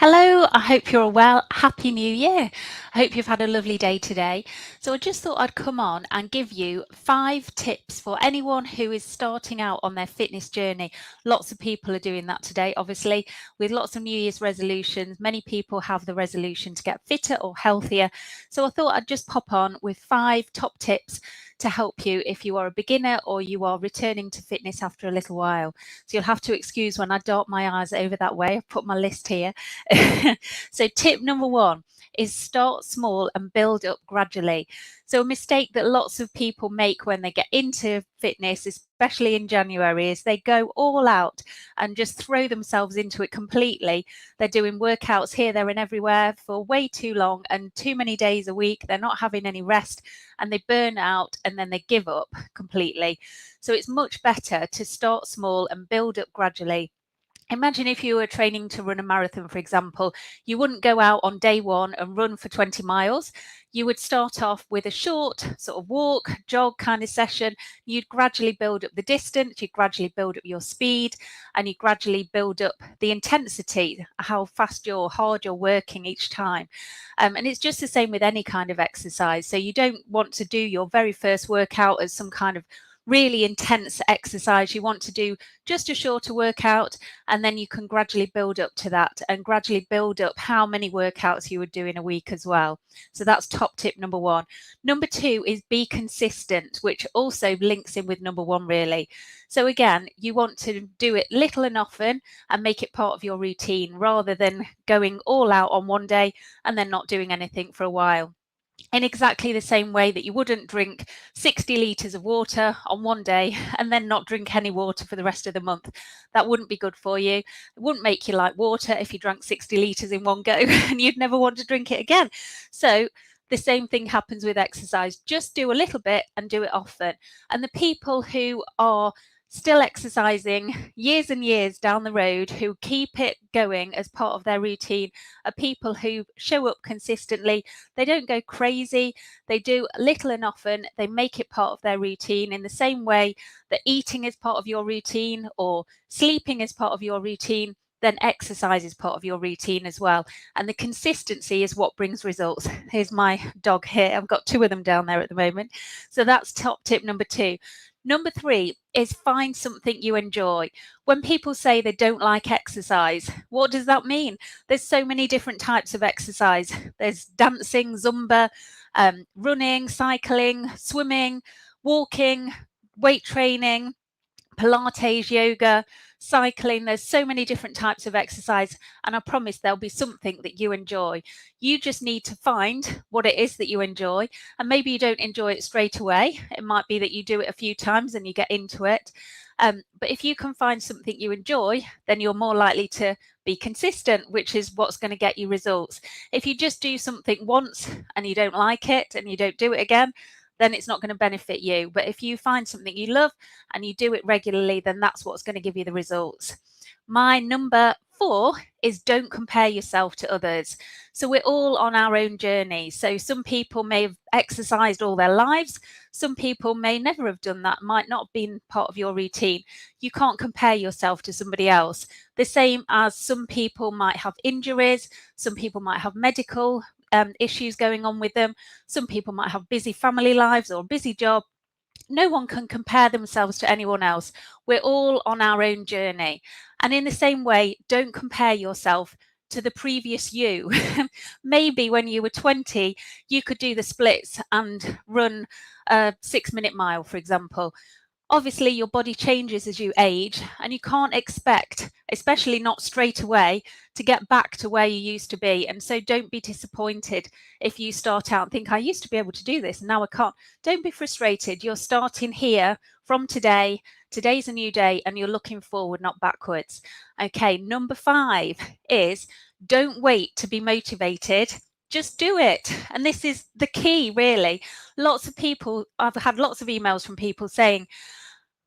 Hello, I hope you're well. Happy New Year. I hope you've had a lovely day today. So I just thought I'd come on and give you 5 tips for anyone who is starting out on their fitness journey. Lots of people are doing that today, obviously, with lots of New Year's resolutions. Many people have the resolution to get fitter or healthier. So I thought I'd just pop on with 5 top tips to help you if you are a beginner or you are returning to fitness after a little while. So you'll have to excuse when I dart my eyes over that way. I've put my list here. So tip number 1 is start small and build up gradually. So a mistake that lots of people make when they get into fitness, especially in January, is they go all out and just throw themselves into it completely. They're doing workouts here, there and everywhere for way too long and too many days a week. They're not having any rest and they burn out and then they give up completely. So it's much better to start small and build up gradually. Imagine if you were training to run a marathon, for example, you wouldn't go out on day 1 and run for 20 miles. You would start off with a short sort of walk, jog kind of session. You'd gradually build up the distance, you'd gradually build up your speed, and you gradually build up the intensity, how fast or hard you're working each time. And it's just the same with any kind of exercise. So you don't want to do your very first workout as some kind of really intense exercise. You want to do just a shorter workout, and then you can gradually build up to that and gradually build up how many workouts you would do in a week as well. So that's top tip number 1. Number 2 is be consistent, which also links in with number 1 really. So again, you want to do it little and often and make it part of your routine rather than going all out on one day and then not doing anything for a while. In exactly the same way that you wouldn't drink 60 litres of water on one day and then not drink any water for the rest of the month. That wouldn't be good for you. It wouldn't make you like water if you drank 60 litres in one go and you'd never want to drink it again. So the same thing happens with exercise. Just do a little bit and do it often. And the people who are still exercising years and years down the road, who keep it going as part of their routine, are people who show up consistently. They don't go crazy. They do little and often. They make it part of their routine in the same way that eating is part of your routine or sleeping is part of your routine. Then exercise is part of your routine as well. And the consistency is what brings results. Here's my dog here. I've got 2 of them down there at the moment. So that's top tip number 2. Number 3 is find something you enjoy. When people say they don't like exercise, what does that mean? There's so many different types of exercise. There's dancing, Zumba, running, cycling, swimming, walking, weight training, Pilates, yoga, cycling. There's so many different types of exercise, and I promise there'll be something that you enjoy. You just need to find what it is that you enjoy, and maybe you don't enjoy it straight away. It might be that you do it a few times and you get into it. But if you can find something you enjoy, then you're more likely to be consistent, which is what's going to get you results. If you just do something once and you don't like it and you don't do it again, then it's not going to benefit you. But if you find something you love and you do it regularly, then that's what's going to give you the results. My number 4 is don't compare yourself to others. So we're all on our own journey. So some people may have exercised all their lives. Some people may never have done that, might not have been part of your routine. You can't compare yourself to somebody else. The same as some people might have injuries, some people might have medical issues going on with them. Some people might have busy family lives or a busy job. No one can compare themselves to anyone else. We're all on our own journey. And in the same way, don't compare yourself to the previous you. Maybe when you were 20, you could do the splits and run a 6-minute mile, for example. Obviously, your body changes as you age, and you can't expect, especially not straight away, to get back to where you used to be. And so don't be disappointed if you start out and think, I used to be able to do this and now I can't. Don't be frustrated. You're starting here from today. Today's a new day and you're looking forward, not backwards. Okay, number 5 is don't wait to be motivated. Just do it. And this is the key, really. Lots of people, I've had lots of emails from people saying,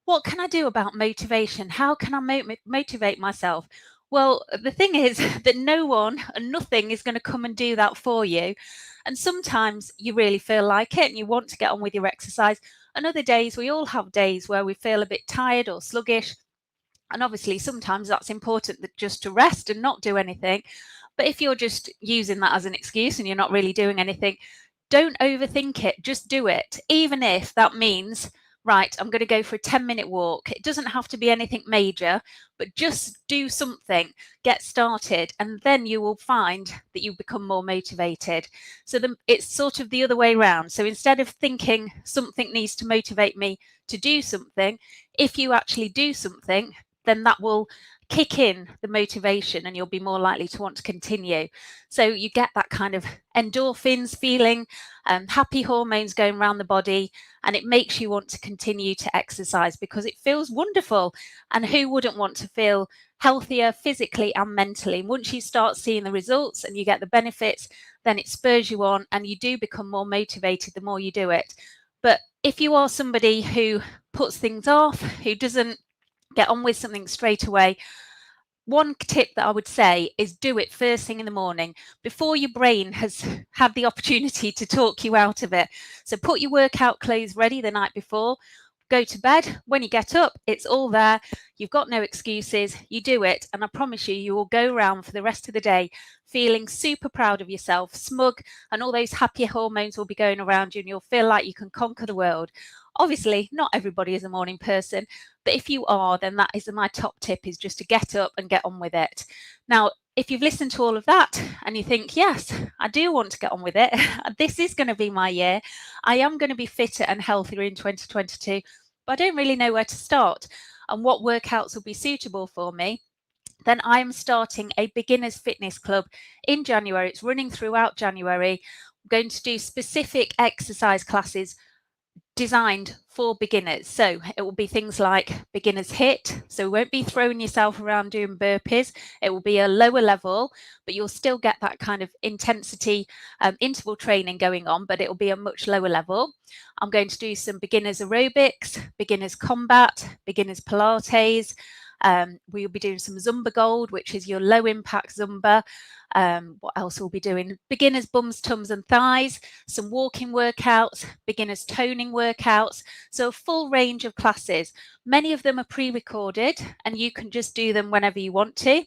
what can I do about motivation? How can I motivate myself? Well, the thing is that no one and nothing is going to come and do that for you. And sometimes you really feel like it and you want to get on with your exercise. And other days, we all have days where we feel a bit tired or sluggish. And obviously, sometimes that's important, that just to rest and not do anything. But if you're just using that as an excuse and you're not really doing anything, don't overthink it. Just do it. Even if that means, right, I'm going to go for a 10-minute walk. It doesn't have to be anything major, but just do something, get started, and then you will find that you become more motivated. So it's sort of the other way around. So instead of thinking something needs to motivate me to do something, if you actually do something, then that will kick in the motivation and you'll be more likely to want to continue. So you get that kind of endorphins feeling, happy hormones going around the body, and it makes you want to continue to exercise because it feels wonderful. And who wouldn't want to feel healthier physically and mentally? Once you start seeing the results and you get the benefits, then it spurs you on and you do become more motivated the more you do it. But if you are somebody who puts things off, who doesn't get on with something straight away, one tip that I would say is do it first thing in the morning before your brain has had the opportunity to talk you out of it. So put your workout clothes ready the night before, go to bed. When you get up, it's all there. You've got no excuses. You do it. And I promise you, you will go around for the rest of the day feeling super proud of yourself, smug, and all those happy hormones will be going around you and you'll feel like you can conquer the world. Obviously, not everybody is a morning person, but if you are, then that is my top tip, is just to get up and get on with it. Now, if you've listened to all of that and you think, yes, I do want to get on with it, this is going to be my year, I am going to be fitter and healthier in 2022, but I don't really know where to start and what workouts will be suitable for me, then I'm starting a beginners fitness club in January. It's running throughout January. I'm going to do specific exercise classes designed for beginners. So it will be things like beginners HIIT. So you won't be throwing yourself around doing burpees. It will be a lower level, but you'll still get that kind of intensity interval training going on, but it will be a much lower level. I'm going to do some beginners aerobics, beginners combat, beginners Pilates. We'll be doing some Zumba Gold, which is your low impact Zumba. What else we'll be doing? Beginners bums, tums and thighs, some walking workouts, beginners toning workouts. So a full range of classes. Many of them are pre-recorded and you can just do them whenever you want to.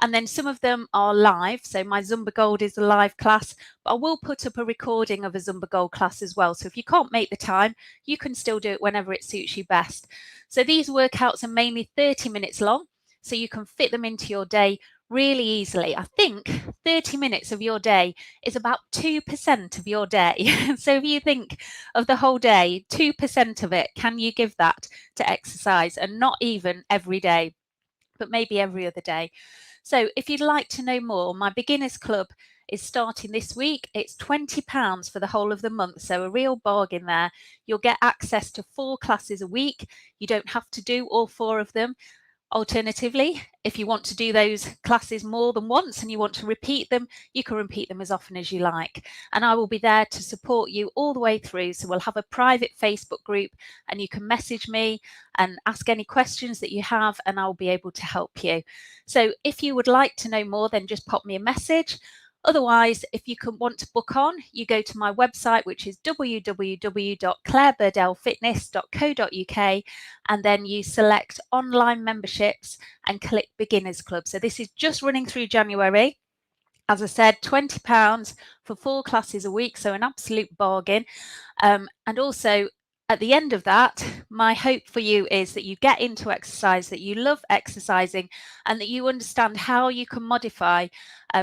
And then some of them are live. So my Zumba Gold is a live class, but I will put up a recording of a Zumba Gold class as well. So if you can't make the time, you can still do it whenever it suits you best. So these workouts are mainly 30 minutes long, so you can fit them into your day really easily. I think 30 minutes of your day is about 2% of your day. So if you think of the whole day, 2% of it, can you give that to exercise? And not even every day, but maybe every other day. So if you'd like to know more, my beginners club is starting this week. It's £20 for the whole of the month, so a real bargain there. You'll get access to 4 classes a week. You don't have to do all 4 of them. Alternatively, if you want to do those classes more than once and you want to repeat them, you can repeat them as often as you like. And I will be there to support you all the way through. So we'll have a private Facebook group and you can message me and ask any questions that you have and I'll be able to help you. So if you would like to know more, then just pop me a message. Otherwise, if you want to book on, you go to my website, which is www.claireburdellfitness.co.uk, and then you select online memberships and click Beginners Club. So this is just running through January. As I said, £20 for 4 classes a week, so an absolute bargain. And also, at the end of that, my hope for you is that you get into exercise, that you love exercising, and that you understand how you can modify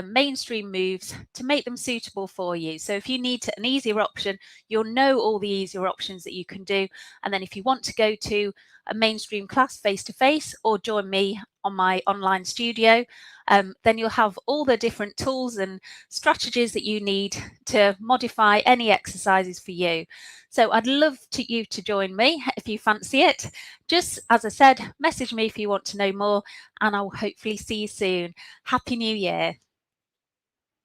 mainstream moves to make them suitable for you. So if you need an easier option, you'll know all the easier options that you can do. And then if you want to go to a mainstream class face-to-face or join me on my online studio, then you'll have all the different tools and strategies that you need to modify any exercises for you. So I'd love you to join me if you fancy it. Just as I said, message me if you want to know more, and I'll hopefully see you soon. Happy New Year.